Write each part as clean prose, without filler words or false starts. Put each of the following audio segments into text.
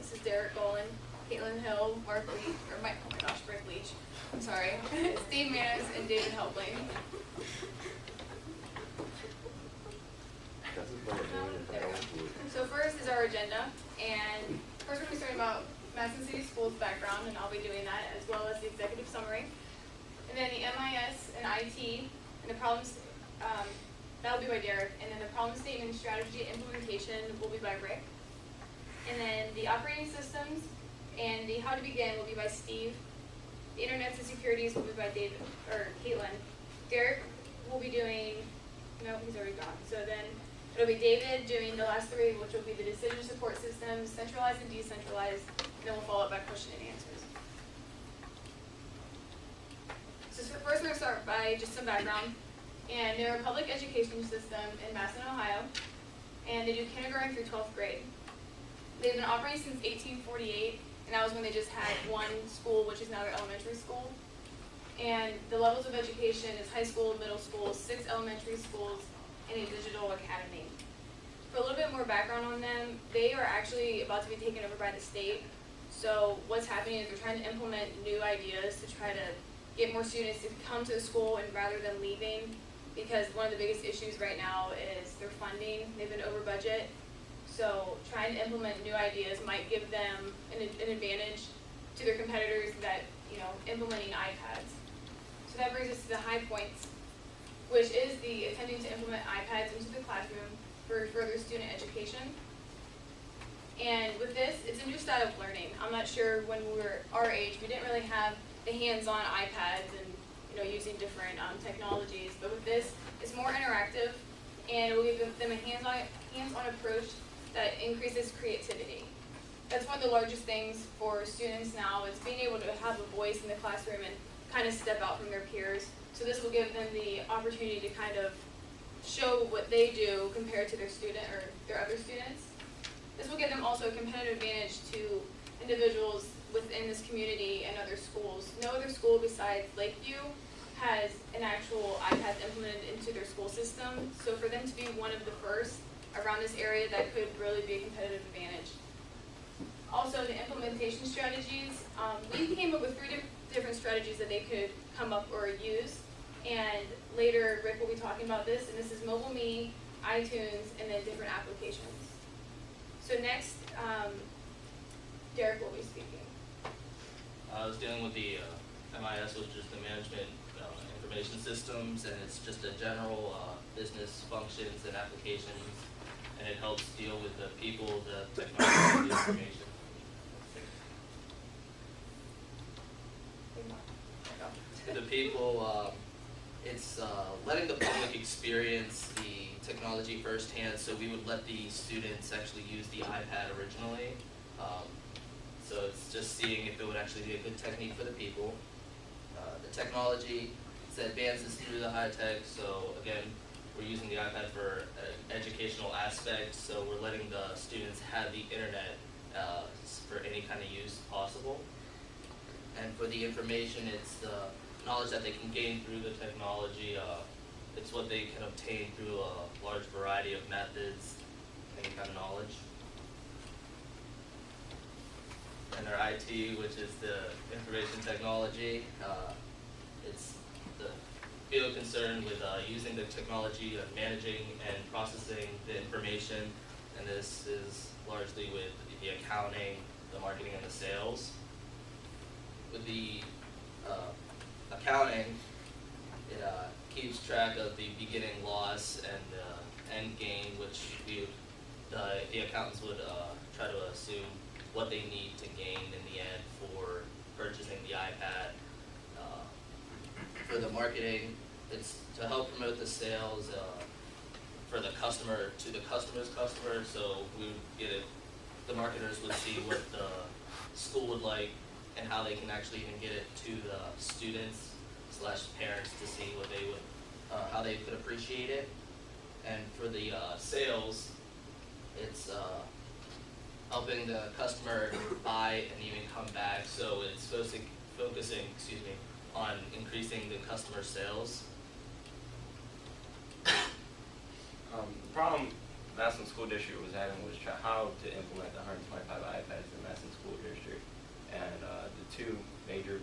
This is Derek Golan, Caitlin Hill, Mark Leach, or Mike, oh my gosh, Rick Leach. I'm sorry. Steve Manis and David Helpling. There we go. So first is our agenda, and first we're going to be starting about Madison City Schools background, and I'll be doing that as well as the executive summary. And then the MIS and IT, and the problems, that'll be by Derek, and then the problem statement, strategy, implementation will be by Rick. And then the operating systems and the how to begin will be by Steve. The internets and securities will be by David, or Caitlin. Derek will be doing, no, he's already gone. So then it'll be David doing the last three, which will be the decision support systems, centralized and decentralized, and then we'll follow up by question and answers. So first we're going to start by just some background. And they're a public education system in Massillon, Ohio, and they do kindergarten through 12th grade. They've been operating since 1848, and that was when they just had one school, which is now their elementary school. And the levels of education is high school, middle school, 6 elementary schools, and a digital academy. For a little bit more background on them, they are actually about to be taken over by the state. So what's happening is they're trying to implement new ideas to try to get more students to come to the school and rather than leaving, because one of the biggest issues right now is their funding. They've been over budget. So trying to implement new ideas might give them an advantage to their competitors that, implementing iPads. So that brings us to the high points, which is the attempting to implement iPads into the classroom for further student education. And with this, it's a new style of learning. I'm not sure when we were our age, we didn't really have the hands-on iPads and using different technologies. But with this, it's more interactive, and it will give them a hands-on approach that increases creativity. That's one of the largest things for students now, is being able to have a voice in the classroom and kind of step out from their peers. So this will give them the opportunity to kind of show what they do compared to their student or their other students. This will give them also a competitive advantage to individuals within this community and other schools. No other school besides Lakeview has an actual iPad implemented into their school system. So for them to be one of the first around this area, that could really be a competitive advantage. Also, the implementation strategies, we came up with 3 different strategies that they could come up or use. And later, Rick will be talking about this, and this is MobileMe, iTunes, and then different applications. So next, Derek will be speaking. I was dealing with the MIS, which is the Management Information Systems, and it's just a general business functions and applications, and it helps deal with the people, the technology, the information. The people, it's letting the public experience the technology firsthand, so we would let the students actually use the iPad originally. So it's just seeing if it would actually be a good technique for the people. The technology advances through the high tech, so again, we're using the iPad for an educational aspect, so we're letting the students have the internet for any kind of use possible. And for the information, it's the knowledge that they can gain through the technology. It's what they can obtain through a large variety of methods, any kind of knowledge. And our IT, which is the information technology, it's the field concerned with using the technology of managing and processing the information, and this is largely with the accounting, the marketing, and the sales. With the accounting, it keeps track of the beginning loss and the end gain, which the accountants would try to assume what they need to gain in the end for purchasing the iPad. For the marketing, it's to help promote the sales for the customer to the customer's customer. So we would get it. The marketers would see what the school would like and how they can actually even get it to the students / parents to see what they would, how they could appreciate it. And for the sales, it's helping the customer buy and even come back. So it's focusing, on increasing the customer sales. The problem Massillon School District was having was how to implement the 125 iPads in Massillon major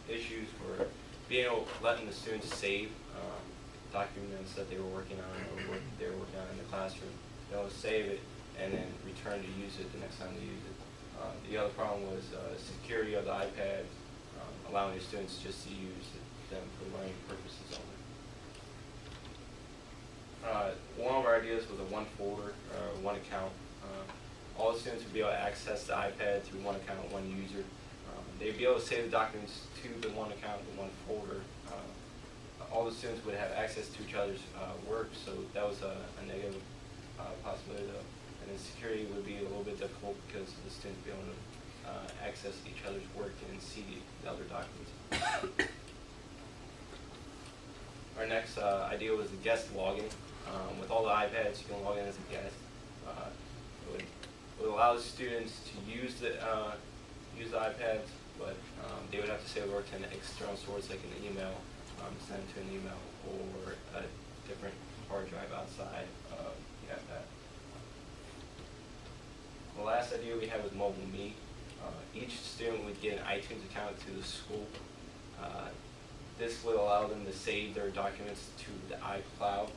issues were being able letting the students save documents that they were working on or they were working on in the classroom. They'll save it and then return to use it the next time they use it. The other problem was security of the iPad, allowing the students just to use them for learning purposes only. One of our ideas was a one folder, one account. All the students would be able to access the iPad through one account, one user. They'd be able to save the documents to the one account, the one folder. All the students would have access to each other's work, so that was a negative possibility though. And then security would be a little bit difficult because the students would be able to access each other's work and see the other documents. Our next idea was the guest login. With all the iPads, you can log in as a guest. It would allow students to use the iPads, but they would have to say the word to an external source like an email, send to an email, or a different hard drive outside of the iPad. The last idea we had was mobile meet. Each student would get an iTunes account to the school. This would allow them to save their documents to the iCloud.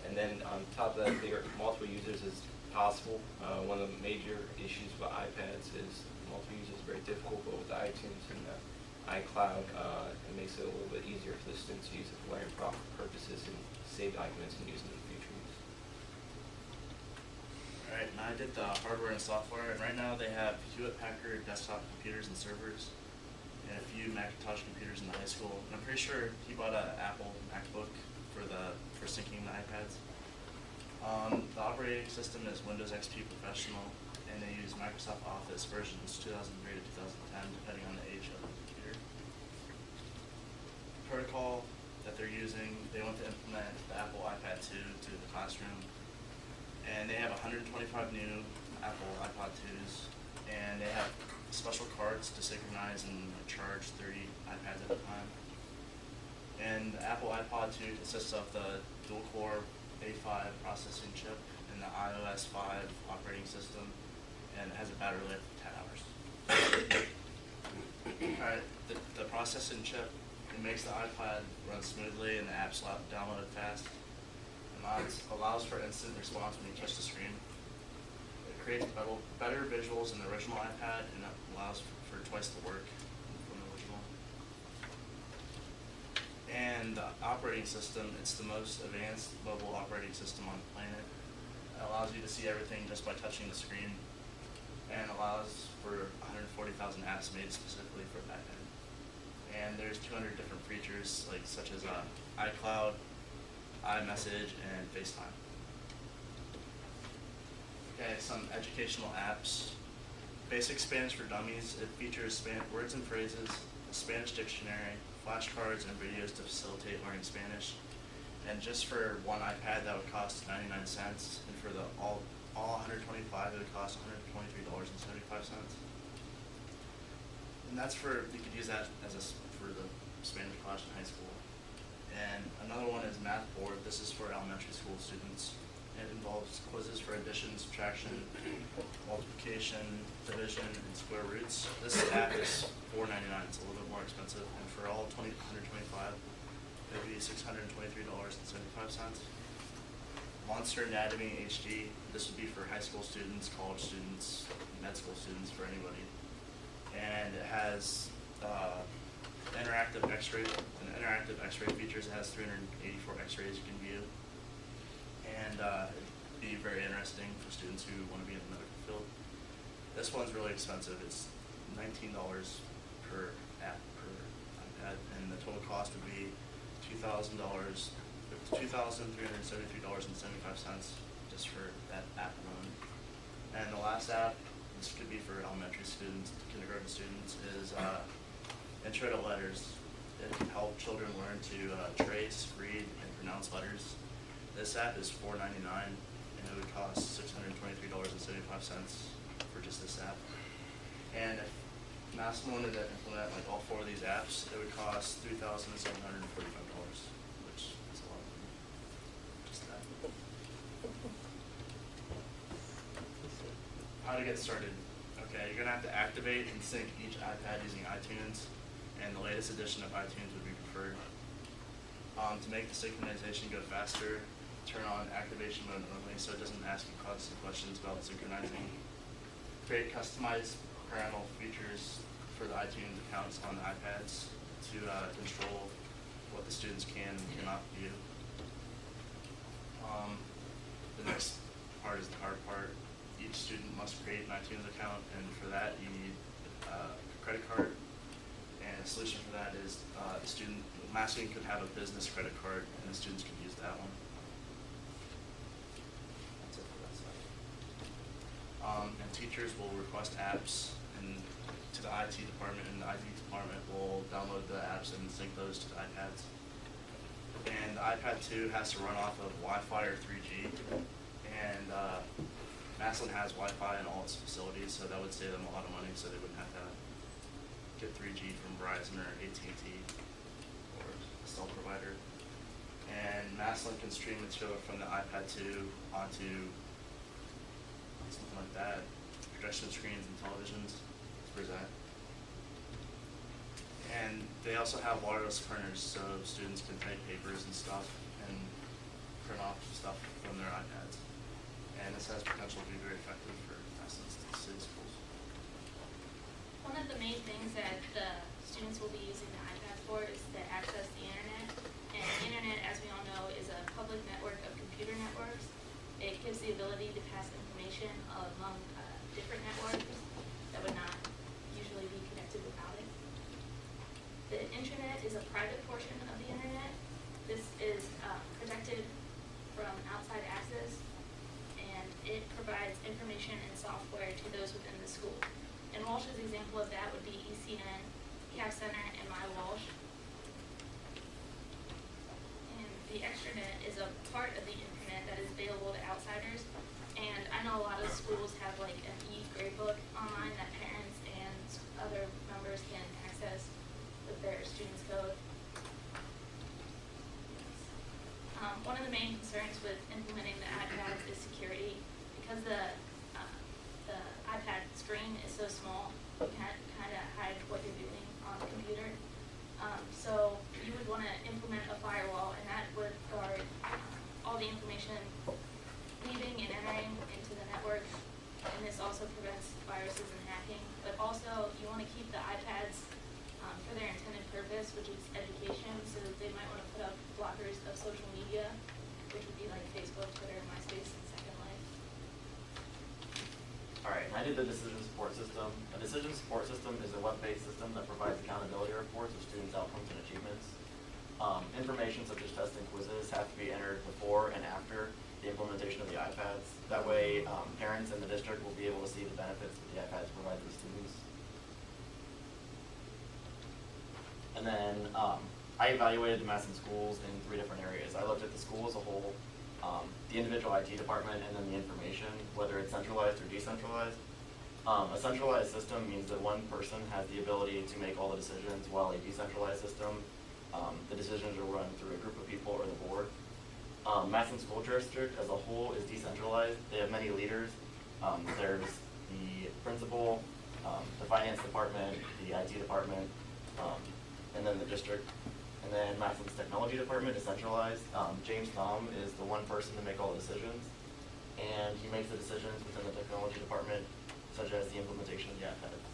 And then on top of that, there are multiple users as possible. One of the major issues with iPads is multiple users is very difficult, but with iTunes and the iCloud, it makes it a little bit easier for the students to use it for learning purposes and save documents and use them in future use. Alright, and I did the hardware and software, and right now they have Hewlett-Packard desktop computers and servers, and a few Macintosh computers in the high school. And I'm pretty sure he bought an Apple MacBook for syncing the iPads. The operating system is Windows XP Professional, and they use Microsoft Office versions 2003 to 2010, depending on the age of the computer. Protocol that they're using, they want to implement the Apple iPad 2 to the classroom, and they have 125 new Apple iPod 2s, and they have special cards to synchronize and charge 30 iPads at a time. And the Apple iPod 2 consists of the dual-core A5 processing chip and the iOS 5 operating system, and it has a battery life of 10 hours. Alright, the processing chip, it makes the iPad run smoothly and the apps download fast. Allows for instant response when you touch the screen. It creates better visuals than the original iPad, and it allows for twice the work from the original. And the operating system, it's the most advanced mobile operating system on the planet. It allows you to see everything just by touching the screen, and allows for 140,000 apps made specifically for that end. And there's 200 different features, such as iCloud, iMessage, and FaceTime. Okay, some educational apps. Basic Spanish for Dummies. It features words and phrases, a Spanish dictionary, flashcards, and videos to facilitate learning Spanish. And just for one iPad, that would cost 99 cents, and for all 125, it would cost $123.75. And that's you could use that for the Spanish class in high school. And another one is Math Board. This is for elementary school students. It involves quizzes for addition, subtraction, multiplication, division, and square roots. This app is $4.99. It's a little bit more expensive. And for all 125, it would be $623.75. Monster Anatomy HD. This would be for high school students, college students, med school students, for anybody. And it has interactive X-ray features. It has 384 X-rays you can view, and it'd be very interesting for students who want to be in the medical field. This one's really expensive. It's $19 per app per iPad, and the total cost would be $2,373.75 just for that app alone. And the last app, this could be for elementary students, kindergarten students, is Intro to Letters. It can help children learn to trace, read, and pronounce letters. This app is $4.99, and it would cost $623.75 for just this app. And if Massillon wanted to implement all 4 of these apps, it would cost $3,745, which is a lot of money. Just that. How to get started. Okay, you're gonna have to activate and sync each iPad using iTunes, and the latest edition of iTunes would be preferred. To make the synchronization go faster, turn on activation mode only so it doesn't ask you constant questions about synchronizing. Create customized parental features for the iTunes accounts on the iPads to control what the students can and cannot view. The next part is the hard part. Each student must create an iTunes account, and for that you need a credit card. And a solution for that is Massillon could have a business credit card, and the students could use that one. That's it for that side. And teachers will request apps to the IT department, and the IT department will download the apps and sync those to the iPads. And the iPad 2 has to run off of Wi-Fi or 3G, and Massillon has Wi-Fi in all its facilities, so that would save them a lot of money, so they wouldn't have to get 3G from Verizon or AT&T or a cell provider. And Massillon can stream material from the iPad 2 onto something like that, projection screens and televisions to present. And they also have wireless printers, so students can type papers and stuff and print off stuff from their iPads. And this has potential to be very effective for Massillon city schools. One of the main things that the students will be using the iPad for is to access the internet. And the internet, as we all know, is a public network of computer networks. It gives the ability to pass information among different networks that would not usually be connected without it. The intranet is a private portion of the internet. This is protected from outside access, and it provides information and software to those within the school. And Walsh's example of that would be ECN, CAP Center, and My Walsh. And the extranet is a part of the internet that is available to outsiders. And I know a lot of schools have like an e-gradebook online that parents and other members can access with their students' code. One of the main concerns with implementing the iPads is security. Because the iPad screen is so small, you can't kind of hide what you're doing on the computer. So you would want to implement a firewall, and that would guard all the information leaving and entering into the network. And this also prevents viruses and hacking. But also, you want to keep the iPads for their intended purpose, which is education. So they might want to put up blockers of social media, which would be like Facebook, Twitter, MySpace, and Second Life. Alright, I did the decision support system. A decision support system is a web-based system that provides accountability reports of students' outcomes and achievements. Information such as tests and quizzes have to be entered before and after the implementation of the iPads. That way, parents in the district will be able to see the benefits that the iPads provide to the students. And then I evaluated the Massillon schools in 3 different areas. I looked at the school as a whole, the individual IT department, and then the information, whether it's centralized or decentralized. A centralized system means that one person has the ability to make all the decisions, while a decentralized system, the decisions are run through a group of people or the board. Massillon School District as a whole is decentralized. They have many leaders. There's the principal, the finance department, the IT department, and then the district. And then Massillon's technology department is centralized. James Thom is the one person to make all the decisions, and he makes the decisions within the technology department, such as the implementation of the iPads.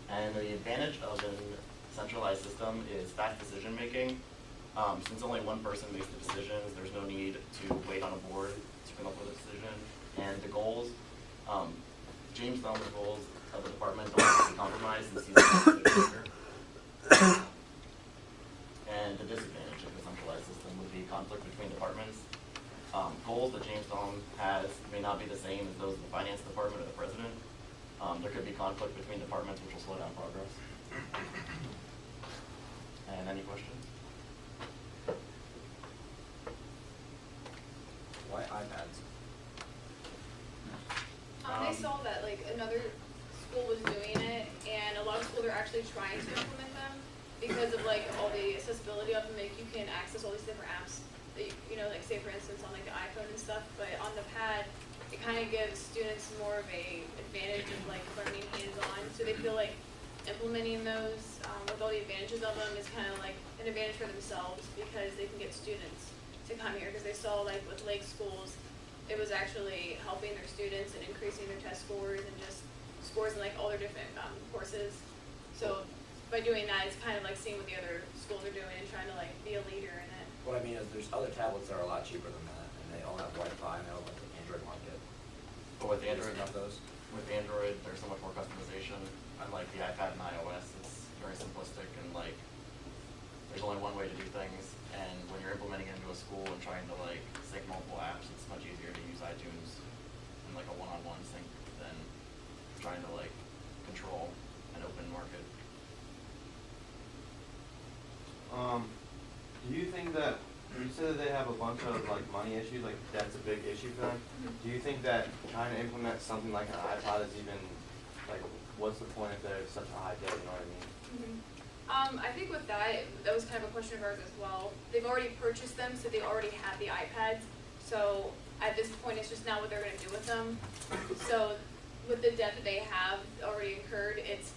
And the advantage of a centralized system is fast decision making. Since only one person makes the decisions, there's no need to wait on a board to come up with a decision. And the goals, James Thom's goals of the department don't have to be compromised since he's the decision maker. And the disadvantage of the centralized system would be conflict between departments. Goals that James Thom has may not be the same as those of the finance department or the president. There could be conflict between departments, which will slow down progress. And any questions? Why iPads? They saw that like another school was doing it, and a lot of schools are actually trying to implement them because of like all the accessibility of them. Like you can access all these different apps that you know, like say for instance on like the iPhone and stuff, but on the pad it kind of gives students more of a advantage of like learning hands-on, so they feel like implementing those with all the advantages of them is kind of like an advantage for themselves because they can get students to come here because they saw like with Lake schools, it was actually helping their students and increasing their test scores and just scores in like all their different courses. So by doing that, it's kind of like seeing what the other schools are doing and trying to like be a leader in it. What I mean is there's other tablets that are a lot cheaper than that, and they all have Wi-Fi, and they all have the Android market. But with Android, Use those. with Android, there's so much more customization. Unlike the iPad and iOS, it's very simplistic and like there's only one way to do things. And when you're implementing it into a school and trying to like sync multiple apps, it's much easier to use iTunes in like a one-on-one sync than trying to like control an open market. Do you think that, you said that they have a bunch of like money issues, like that's a big issue for them. Do you think that trying to implement something like an iPod is even, like, what's the point if they're such a high debt, you know what I mean? I think with that, that was kind of a question of ours as well. They've already purchased them, so they already have the iPads. So at this point, it's just now what they're going to do with them. So with the debt that they have already incurred, it's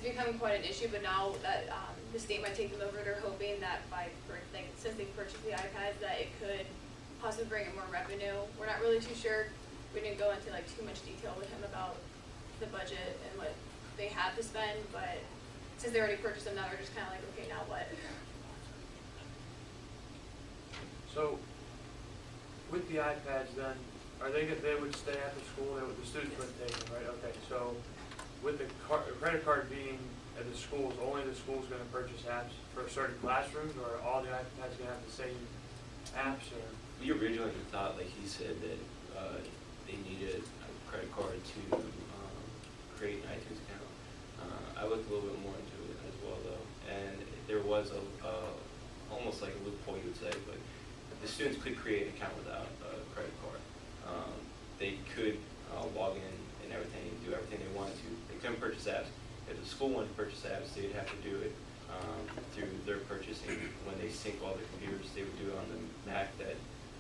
becoming quite an issue. But now that the state might take them over, they're hoping that since they purchased the iPads, that it could possibly bring in more revenue. We're not really too sure. We didn't go into like too much detail with him about the budget and what they have to spend, but since they already purchased them, now they're just kind of like, okay, now what? So, with the iPads then, they would stay after school, the students wouldn't take them, right? Okay, so with the credit card being at the schools, only the school's gonna purchase apps for certain classrooms, or all the iPads gonna have the same apps, or? We originally thought, like he said, that they needed a credit card to create an iTunes account. I looked a little bit more into it as well, though, and there was almost like a loophole, you would say, but the students could create an account without a credit card. They could log in and everything, do everything they wanted to. They couldn't purchase apps. If the school wanted to purchase apps, they'd have to do it through their purchasing. When they sync all the computers, they would do it on the Mac that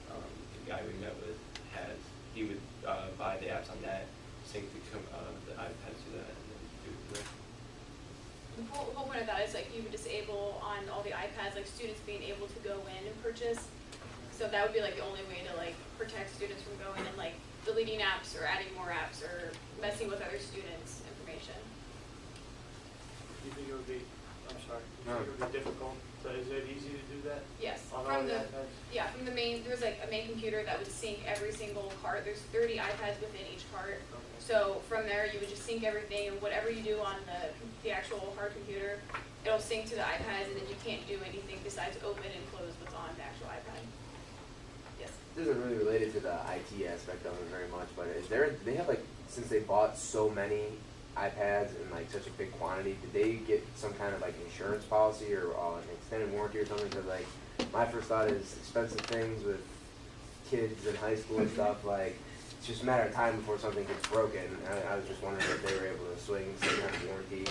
the guy we met with has. He would buy the apps on that, sync the iPads to that, and then do it there. The whole point of that is like you would disable on all the iPads, like students being able to go in and purchase. So that would be like the only way to like protect students from going and like deleting apps or adding more apps or messing with other students' information. Do you think it would be, I'm sorry, do you think it would be difficult? So is it easy to do that? Yes, On all from the the iPads? from the main, there's like a main computer that would sync every single cart. There's 30 iPads within each cart. Okay. So from there, you would just sync everything, and whatever you do on the actual hard computer, it'll sync to the iPads, and then you can't do anything besides open and close what's on the actual iPad. Yes. This isn't really related to the IT aspect of it very much, but they have like, since they bought so many iPads in like such a big quantity, did they get some kind of like insurance policy or an extended warranty or something? Because like my first thought is expensive things with kids in high school and stuff, like it's just a matter of time before something gets broken. I was just wondering if they were able to swing some kind of warranty.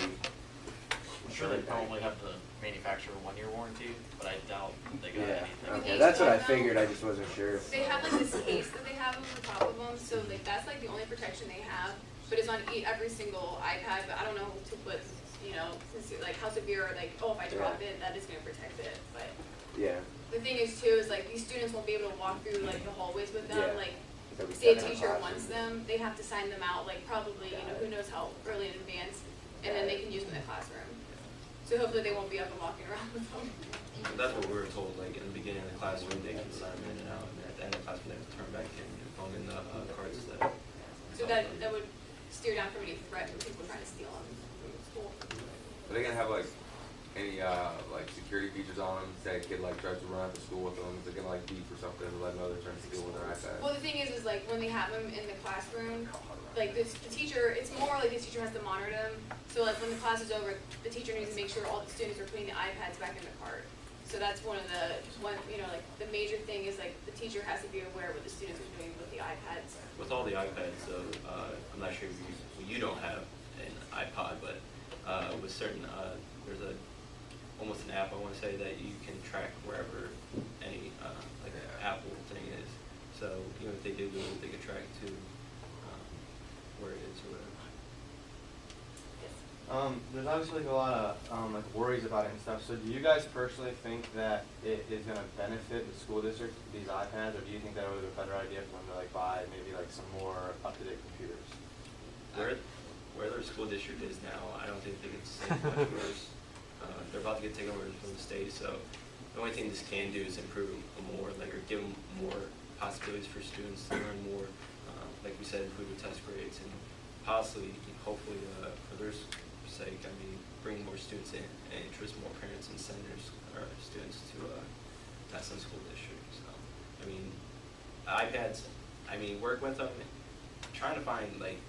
I'm sure they probably have the manufacturer 1-year warranty, but I doubt they got anything. Okay, that's what I figured. I just wasn't sure. They have like this case that they have over the top of them, so like that's like the only protection they have. But it's on every single iPad. But I don't know to what, like how severe, or like, oh, if I drop it, that is going to protect it. But Yeah. the thing is too is like these students won't be able to walk through like the hallways with them. Yeah. Like, So we say a set in teacher classroom. wants them, they have to sign them out. Like probably, who knows how early in advance, and then they can use them in the classroom. So hopefully they won't be up and walking around with them. That's what we were told, like in the beginning of the classroom, they can sign in and out, and at the end of the classroom, they have to turn back in and phone in the cards that. So that would steer down from any threat from people trying to steal them from the school. Are they gonna have like any like security features on them? Say a kid like tries to run out of school with them, is they gonna like beep or something to let know they're trying to steal with their iPad? Well, the thing is like when they have them in the classroom, like the teacher, it's more like the teacher has to monitor them. So like when the class is over, the teacher needs to make sure all the students are putting the iPads back in the cart. So that's like the major thing is like the teacher has to be aware what the students are doing with the iPads. With all the iPads, though, I'm not sure if you don't have an iPod, but with certain, there's almost an app, I want to say, that you can track wherever any like an Apple thing is. So if they did Google, they could track to or whatever. There's obviously like a lot of like worries about it and stuff. So do you guys personally think that it is going to benefit the school district these iPads, or do you think that it would be a better idea for them to like buy maybe like some more up-to-date computers? Where their school district is now, I don't think they could say much worse. They're about to get taken over from the state, so the only thing this can do is improve them more, like, or give them more possibilities for students to learn more. Like we said, improve the test grades and possibly, hopefully, for their sake, I mean, bring more students in and interest more parents and senators or students to Massillon School District. So, I mean, iPads, I mean, work with them. Trying to find like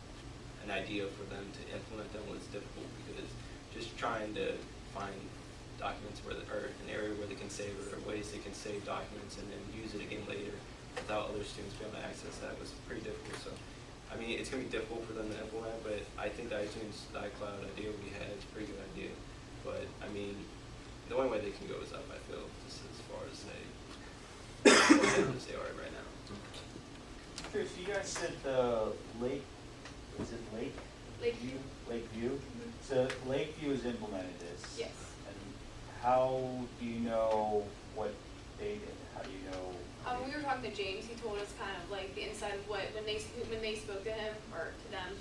an idea for them to implement them was difficult because just trying to find documents where or an area where they can save or ways they can save documents and then use it again later without other students being able to access that was pretty difficult. So, I mean, it's going to be difficult for them to implement, but I think the iCloud idea we had is a pretty good idea. But, I mean, the only way they can go is up, I feel, just as far as they are right now. Chris, you guys said the Lake, is it Lake? Lakeview. Lakeview? So Lakeview has implemented this? Yes. And how do you know what they did? How do you know? When we were talking to James, he told us kind of like the inside of what, when they spoke to him, or to them,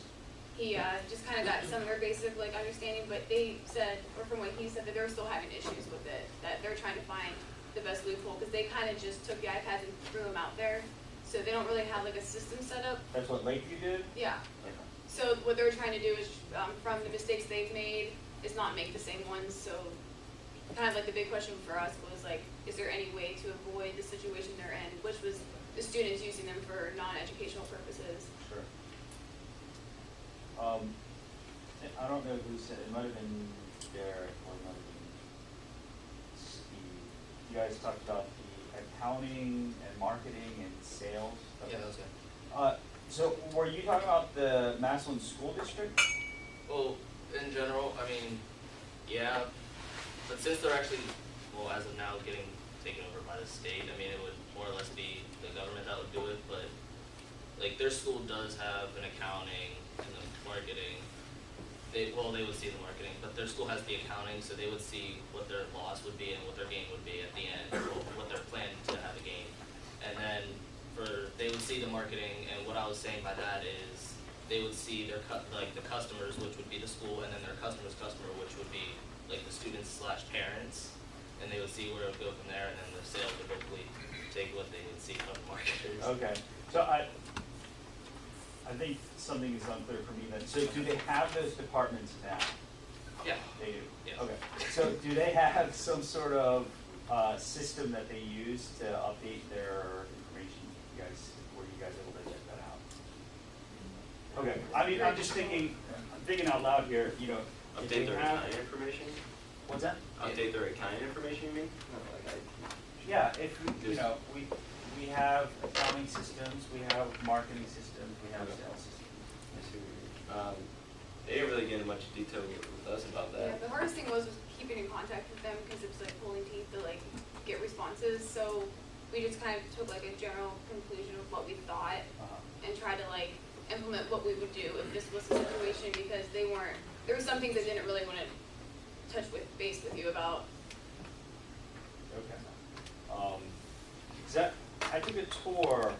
he just kind of got some of their basic like understanding, but they said, or from what he said, that they're still having issues with it, that they're trying to find the best loophole, because they kind of just took the iPads and threw them out there, so they don't really have like a system set up. That's what Lakeview did? Yeah. Okay. So what they're trying to do is, from the mistakes they've made, is not make the same ones, so kind of like the big question for us was like, is there any way to avoid the situation they're in, which was the students using them for non-educational purposes. Sure. I don't know who said, it might have been Derek or it might have been Steve. You guys talked about the accounting and marketing and sales. Yeah, that was good. So were you talking about the Massillon School District? Well, in general, I mean, yeah, but since they're actually, well, as of now, getting taken over by the state, I mean, it would more or less be the government that would do it, but, like, their school does have an accounting and the marketing. They would see the marketing, but their school has the accounting, so they would see what their loss would be and what their gain would be at the end, or what they're planning to have a gain. And then they would see the marketing, and what I was saying by that is they would see their the customers, which would be the school, and then their customer, which would be like the students / parents, and they would see where it would go from there, and then the sales would hopefully take what they would see from the marketers. Okay, so I think something is unclear for me then. So do they have those departments now? Yeah. They do? Yes. Okay, so do they have some sort of system that they use to update their information? Were you guys able to check that out? Okay, I mean, I'm thinking out loud here, you know. if they Update their have- accounting information? What's that? Update their accounting information, you mean? Yeah, if, you know, we have accounting systems, we have marketing systems, we have sales systems. I see what you mean. They didn't really get into much detail with us about Yeah, that. the hardest thing was keeping in contact with them, because it was like pulling teeth to like get responses, so we just kind of took like a general conclusion of what we thought, and tried to like implement what we would do if this was the situation, because there were some things they didn't really want to touch base with you about. Okay. I took a tour